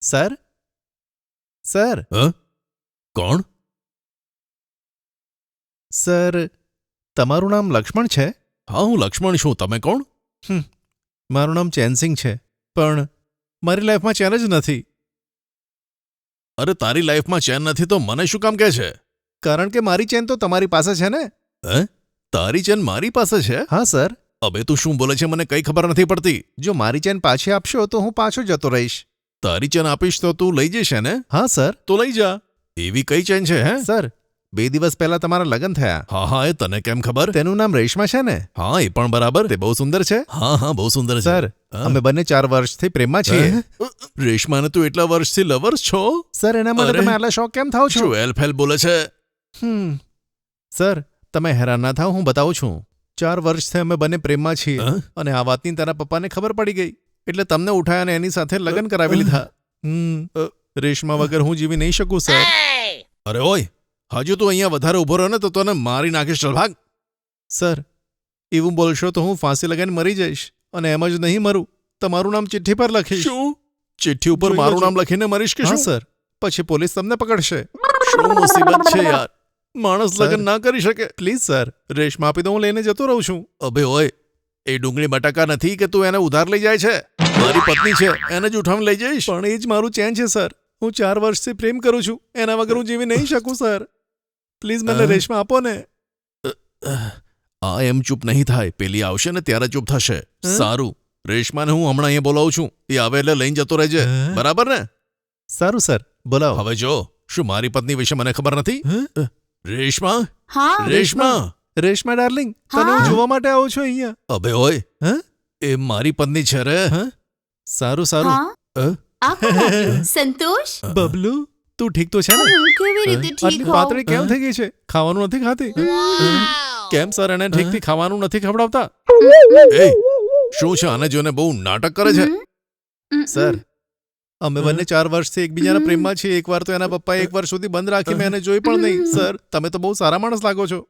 Sir sir કોણ? Sir તમારું નામ લક્ષ્મણ છે? હા, હું લક્ષ્મણ છું. તમે કોણ? મારું નામ ચેનસિંગ છે, પણ મારી લાઈફમાં ચેન જ નથી. અરે તારી લાઈફમાં ચેન નથી તો મને શું કામ કહે છે? કારણ કે મારી ચેન તો તમારી પાસે છે ને. તારી ચેન મારી પાસે છે? હા સર. અબે તું શું બોલે છે? મને કઈ ખબર નથી પડતી. જો મારી ચેન પાછી આપશો તો હું પાછો જતો રહીશ. તારી ચેન આપીશ તો તું લઈ જશે ને? હા સર. તો લઈ જા. એવી કઈ ચેન છે? હે સર, 2 દિવસ પહેલા તમારા લગ્ન થયા. હા હા, એ તને કેમ ખબર? તેનું નામ રેશમા છે ને? હા, એ પણ બરાબર. તે બહુ સુંદર છે. હા હા, બહુ સુંદર છે. સર, અમે બંને 4 વર્ષથી પ્રેમમાં છીએ. રેશમાને તું એટલા વર્ષથી લવર્સ છો? સર, એના માટે અરે. તમે આટલા શોક કેમ થાવ છો? શું એલફેલ બોલે છે? સર, તમે હેરાન ના થાવ, હું બતાવું છું. 4 વર્ષથી અમે બંને પ્રેમમાં છીએ અને આ વાતની તારા પપ્પાને ખબર પડી ગઈ, એટલે તમને ઉઠાયા અને એની સાથે લગ્ન કરાવી લીધા. રેશમા વગર હું જીવી નહીં શકું સર. અરે ઓય, હજુ તું અહીંયા વધારે ઊભો રહ્યો ને તો તને મારી નાખીશ. ચલ ભાગ. સર, એવું બોલશો તો હું ફાંસી લગાવીને મરી જઈશ, અને એમ જ નહીં મરું, તમારું નામ ચિઠ્ઠી પર લખીશ. શું? ચિઠ્ઠી ઉપર મારું નામ લખીને મરીશ કે હા શું? સર, પછી પોલીસ તમને પકડશે. શું મુસીબત છે યાર? માણસ સર. લગ્ન ના કરી શકે. પ્લીઝ સર, રેશમા આપી દો, હું લઈને જતો રહું છું. અબે ઓય, એ ડુંગળી બટાકા નથી કે તું એને ઉધાર લઈ જાય છે. મારી પત્ની છે, એને જ ઉઠાવીને લઈ જઈશ. પણ એ જ મારું ચેન છે સર. હું 4 વર્ષથી પ્રેમ કરું છું, એના વગર હું જીવી નહીં શકું સર. પ્લીઝ મને રેશમા આપો ને. આ એમ ચૂપ નહીં થાય. પેલી આવશે ને ત્યારે ચૂપ થશે. સારું, રેશમાને હું હમણાં અહીંયા બોલાવું છું. એ આવે એટલે લઈને જતો રહેજે. બરાબર ને? સારું સર, બોલાવો. હવે જો, શું મારી પત્ની વિશે મને ખબર નથી? રેશમા? હા રેશમા? રેશમા ડાર્લિંગ, તને હું હા. જોવા માટે આવું છું અહીંયા. અબે ઓય, એ મારી પત્ની છે રે. સારું સારું. હા આ કોણ આવ્યું? સંતોષ બબલુ, તું ઠીક તો છે ને? હું કેવી રીતે ઠીક આટલી હોઉં? પાતળી કેમ થઈ ગઈ છે? ખાવાનું નથી ખાતી? કેમ સર એને ઠીકથી ખાવાનું નથી ખવડાવતા? એ શું છે? આને જોઈને બહુ નાટક કરે છે. સર, અમે બંને 4 વર્ષથી એકબીજાના પ્રેમમાં છીએ. એકવાર તો એના પપ્પાએ 1 વર્ષ સુધી બંધ રાખી, મેં એને જોઈ પણ નહીં. સર, તમે તો બહુ સારા માણસ લાગો છો.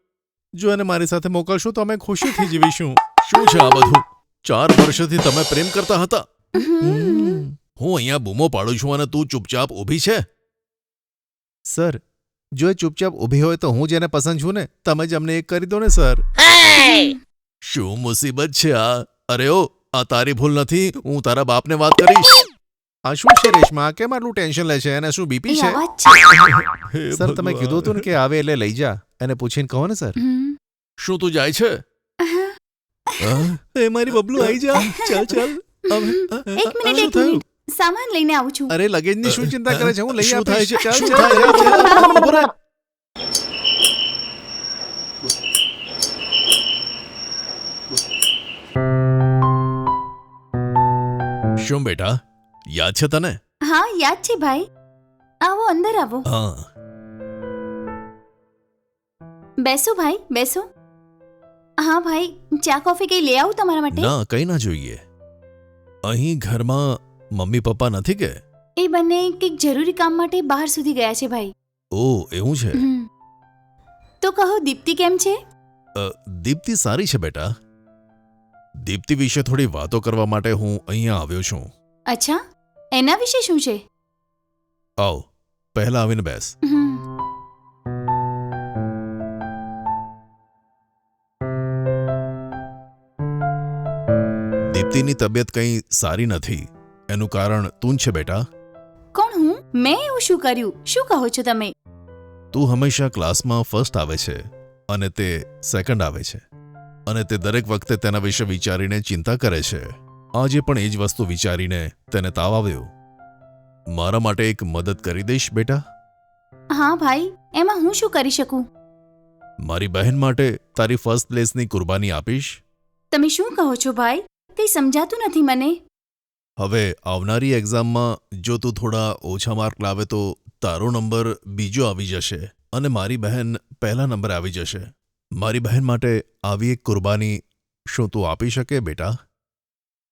જો એને મારી સાથે મોકલશો તો અમે ખુશીથી જીવીશું. શું છે આ બધું? 4 વર્ષથી તમે પ્રેમ કરતા હતા. હું અહીંયા બૂમો પાડું છું અને તું ચૂપચાપ ઊભી છે. સર, જો એ ચૂપચાપ ઊભી હોય તો હું જેને પસંદ છું ને, તમે જ અમને એક કરી દો ને સર. શું મુસીબત છે આ? અરે ઓ, આ તારી ભૂલ નથી. હું તારા બાપને વાત કરીશ. આ શું છે રેશમા? કેમ આટલું ટેન્શન લે છે? એને શું બીપી એ છે? આવાજ છે. સર, તમે કીધું હતું ને કે આવે એટલે લઈ જા. એને પૂછીને કહો ને સર. શું તું જાય છે? એ મારી બબલુ, આવી જા. ચાલ ચાલ. એક મિનિટ સામાન લઈને આવું છું. અરે લગેજની શું ચિંતા કરે છે? હું લઈ શું થાય આપીશ. છે? ચાલ શું ચાલ, થાય છે? ચાલ, ચાલ. ઉભો રહે. શું બેટા, યાદ છે તને? હા યાદ છે ભાઈ. આવો અંદર આવો. હા. બેસો ભાઈ બેસો. હા ભાઈ, ચા કોફી કઈ લઈ આવું તમારા માટે? ના, કઈ ના જોઈએ. અહીં ઘરમાં મમ્મી પપ્પા નથી કે? એ બંને કંઈક જરૂરી કામ માટે બહાર સુધી ગયા છે ભાઈ. ઓ, એવું છે. તો કહો દીપ્તિ કેમ છે? દીપ્તિ સારી છે બેટા. દીપ્તિ વિશે થોડી વાતો કરવા માટે હું અહીંયા આવ્યો છું. અચ્છા, એના વિશે શું છે? આવ, પહેલા આવીને બેસ. દીપ્તિની તબિયત કંઈ સારી નથી. એનું કારણ તું જ છે બેટા. કોણ હું? મેં એવું શું કર્યું? શું કહો છો તમે? તું હંમેશા ક્લાસમાં ફર્સ્ટ આવે છે અને તે સેકન્ડ આવે છે, અને તે દરેક વખતે તેના વિશે વિચારીને ચિંતા કરે છે. આજે પણ એ જ વસ્તુ વિચારીને તેને તાવ આવ્યો. મારા માટે એક મદદ કરી દઈશ બેટા? હા ભાઈ, એમાં હું શું કરી શકું? મારી બહેન માટે તારી ફર્સ્ટ પ્લેસની કુરબાની આપીશ? તમે શું કહો છો ભાઈ? તે સમજાતું નથી મને. હવે આવનારી એક્ઝામમાં જો તું થોડા ઓછા માર્ક લાવે તો તારો નંબર બીજો આવી જશે અને મારી બહેન પહેલા નંબરે આવી જશે. મારી બહેન માટે આવી એક કુરબાની શું તું આપી શકે બેટા?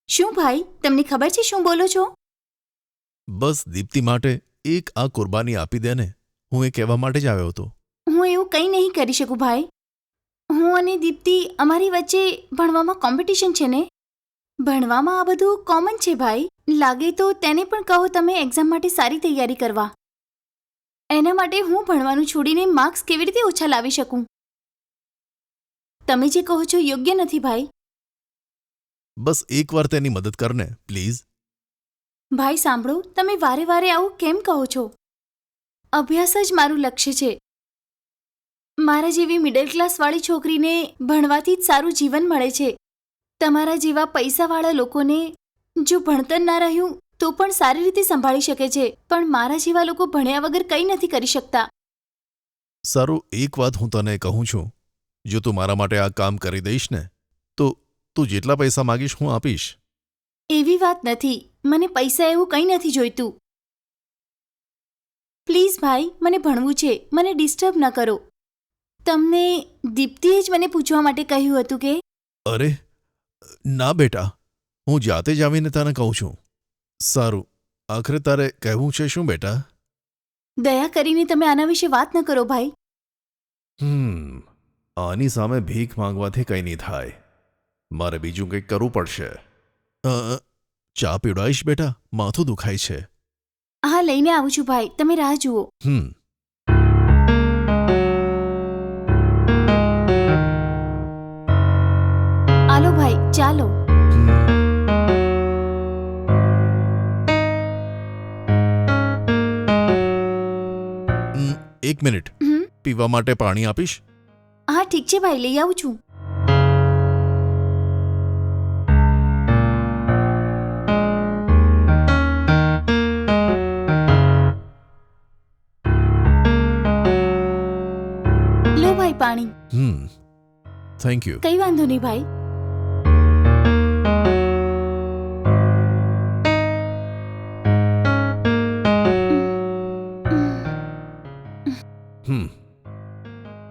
શું ભાઈ, તમને ખબર છે શું બોલો છો? બસ દીપ્તિ માટે એક આ કુરબાની આપી દે ને. હું એ કહેવા માટે જ આવ્યો હતો. હું એવું કંઈ નહીં કરી શકું ભાઈ. હું અને દીપ્તિ, અમારી વચ્ચે ભણવામાં કોમ્પિટિશન છે ને. ભણવામાં આ બધું કોમન છે ભાઈ. લાગે તો તેને પણ કહો તમે એક્ઝામ માટે સારી તૈયારી કરવા. એના માટે હું ભણવાનું છોડીને માર્ક્સ કેવી રીતે ઓછા લાવી શકું? તમે જે કહો છો યોગ્ય નથી ભાઈ. બસ એકવાર તેની મદદ કરને પ્લીઝ. ભાઈ સાંભળો, તમે વારે વારે આવું કેમ કહો છો? અભ્યાસ જ મારું લક્ષ્ય છે. મારા જેવી મિડલ ક્લાસવાળી છોકરીને ભણવાથી જ સારું જીવન મળે છે. તમારા જેવા પૈસાવાળા લોકોને જો ભણતર ના રહ્યું તો પણ સારી રીતે સંભાળી શકે છે, પણ મારા જેવા લોકો ભણ્યા વગર કંઈ નથી કરી શકતા. સારું, એક વાત હું તને કહું છું. જો તું મારા માટે આ કામ કરી દઈશ ને તો તું જેટલા પૈસા માગીશ હું આપીશ. એવી વાત નથી. મને પૈસા એવું કંઈ નથી જોઈતું. પ્લીઝ ભાઈ, મને ભણવું છે. મને ડિસ્ટર્બ ન કરો. તમને દીપ્તિએ જ મને પૂછવા માટે કહ્યું હતું કે... અરે ના બેટા, હું જાતે જ આવીને તને કહું છું. સારું, આખરે તારે કહેવું છે શું બેટા? દયા કરીને તમે આના વિશે વાત ન કરો ભાઈ. આની સામે ભીખ માંગવાથી કંઈ નહીં થાય. મારે બીજું કંઈક કરવું પડશે. ચા પીવડાવીશ બેટા? માથું દુખાય છે. હા, લઈને આવું છું ભાઈ, તમે રાહ જુઓ. આલો ભાઈ, ચાલો. એક મિનિટ, પીવા માટે પાણી આપીશ? હા ઠીક છે ભાઈ, લઈ આવું છું. લો ભાઈ પાણી. Thank you. કઈ વાંધો નહીં ભાઈ.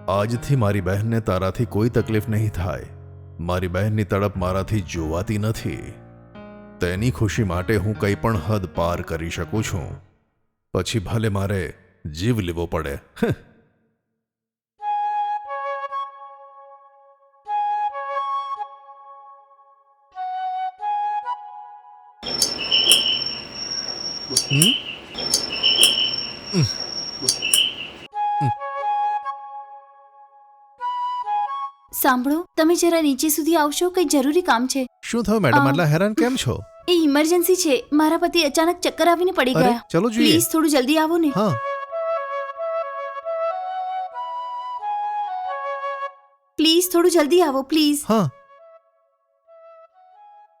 આજથી મારી બહેનને તારાથી કોઈ તકલીફ નહીં થાય. મારી બહેનની તડપ મારાથી જોવાતી નથી. તેની ખુશી માટે હું કંઈ પણ હદ પાર કરી શકું છું. પછી ભલે મારે જીવ લેવો પડે. સાંભળો, તમે જરા નીચે સુધી આવશો, કંઈ જરૂરી કામ છે. શું થયું મેડમ, આટલા હેરાન કેમ છો? એ ઇમરજન્સી છે. મારા પતિ અચાનક ચક્કર આવીને પડી અરે ગયા. ચલો જોઈએ. પ્લીઝ થોડું જલ્દી આવો ને. હા, પ્લીઝ થોડું જલ્દી આવો, પ્લીઝ. હા.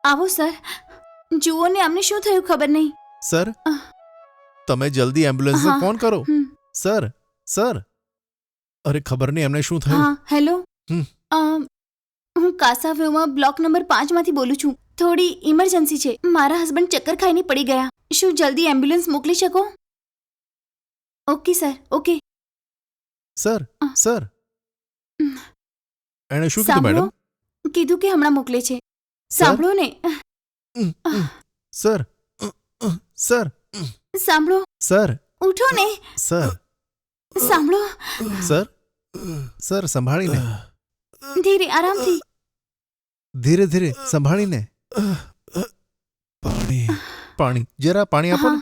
આવો સર. જુઓ ને, અમને શું થયું ખબર નહીં. સર, તમે જલ્દી એમ્બ્યુલન્સને હા. ફોન કરો. Sir, sir. અરે ખબર નહીં એમને શું થયું. હા, હેલો. હમ. હું કાસાવેવમાં બ્લોક નંબર 5 માંથી બોલું છું. થોડી ઇમરજન્સી છે. મારા હસબન્ડ ચક્કર ખાઈને પડી ગયા. શું જલ્દી એમ્બ્યુલન્સ મોકલી શકો? Okay sir, okay. Sir, sir. એણે શું કીધું સાંભળો, મેડમ? કીધું કે હમણાં મોકલે છે. સાંભળો ને. સર, સર, સાંભળો. સર, ઉઠો ને. સર, સાંભળો. સર, સર, સંભાળીને. ધીરે, આરામથી. ધીરે ધીરે સંભાળીને. પાણી. પાણી, જરા પાણી આપો ને.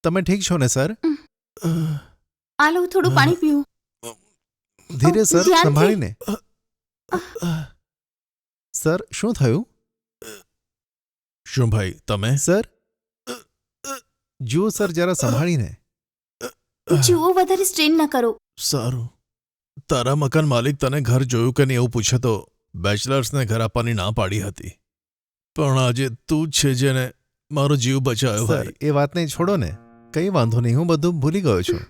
તમે ઠીક છો ને સર? આલો, થોડું પાણી પીવું. ધીરે સર, ધ્યાનથી. સંભાળીને. સર, શું થયું? શું ભાઈ તમે? સર, જુઓ સર, જરા સંભાળીને. જુઓ, વધારે સ્ટ્રેન ન કરો. સારું. તારા મકાન માલિક તને ઘર જોયું કે નહીં એવું પૂછે તો બેચલર્સને ઘર આપવાની ના પાડી હતી. પણ આજે તું જ છે જેને મારો જીવ બચાવ્યો સર, ભાઈ. એ વાતને છોડો ને. કઈ વાંધો નહીં, હું બધું ભૂલી ગયો છું.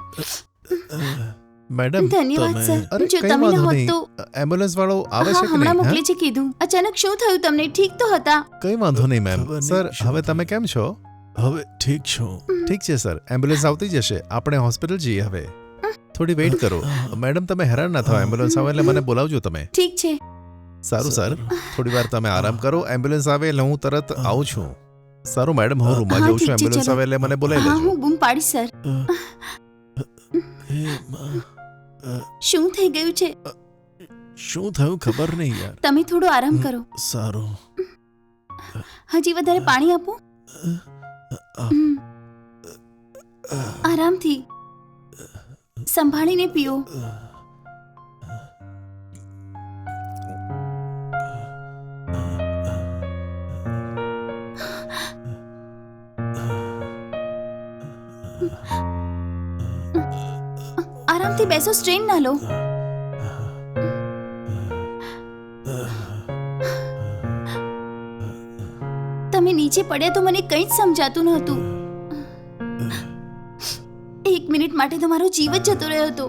મેડમ, ધન્યવાદ તમે- સર. અરે જો કઈ તમે ન વાંધો હોત નહીં. તો. એમ્બ્યુલન્સ વાળો આવે હા, છે કે હમણાં નહીં? મોકલે છે કીધું. અચાનક શું થયું તમને? ઠીક તો હતા. કઈ વાંધો નહીં મેમ. ખબર નહીં સર, શું હવે તમે કેમ છો? હવે ઠીક છું. ઠીક છે સર, એમ્બ્યુલન્સ આવતી જશે. આપણે હોસ્પિટલ જઈએ હવે. થોડી વેઇટ કરો. મેડમ, તમે હેરાન ના થાઓ. એમ્બ્યુલન્સ આવે એટલે મને બોલાવજો તમે. ઠીક છે. સારું સર, થોડી વાર તમે આરામ કરો. એમ્બ્યુલન્સ આવે એટલે હું તરત આવું છું. સારું મેડમ, હું રૂમમાં હા, જઉં છું. ઠીક છે, એમ્બ્યુલન્સ ચલો. આવે એટલે મને બોલાવી હા, લેજો. હું બૂમ પાડીશ સર. હે માં. શું થઈ ગયું છે? શું થયું ખબર નહીં યાર. તમે થોડો આરામ કરો. સારું. હજી વધારે પાણી આપું? હમ. આરામથી સંભાળીને પીઓ. આરામથી બેસો, સ્ટ્રેન ના લો. તમે નીચે પડ્યા તો મને કંઈ જ સમજાતું નહોતું. 1 મિનિટ માટે તો મારો જીવ જ જતો રહ્યો હતો.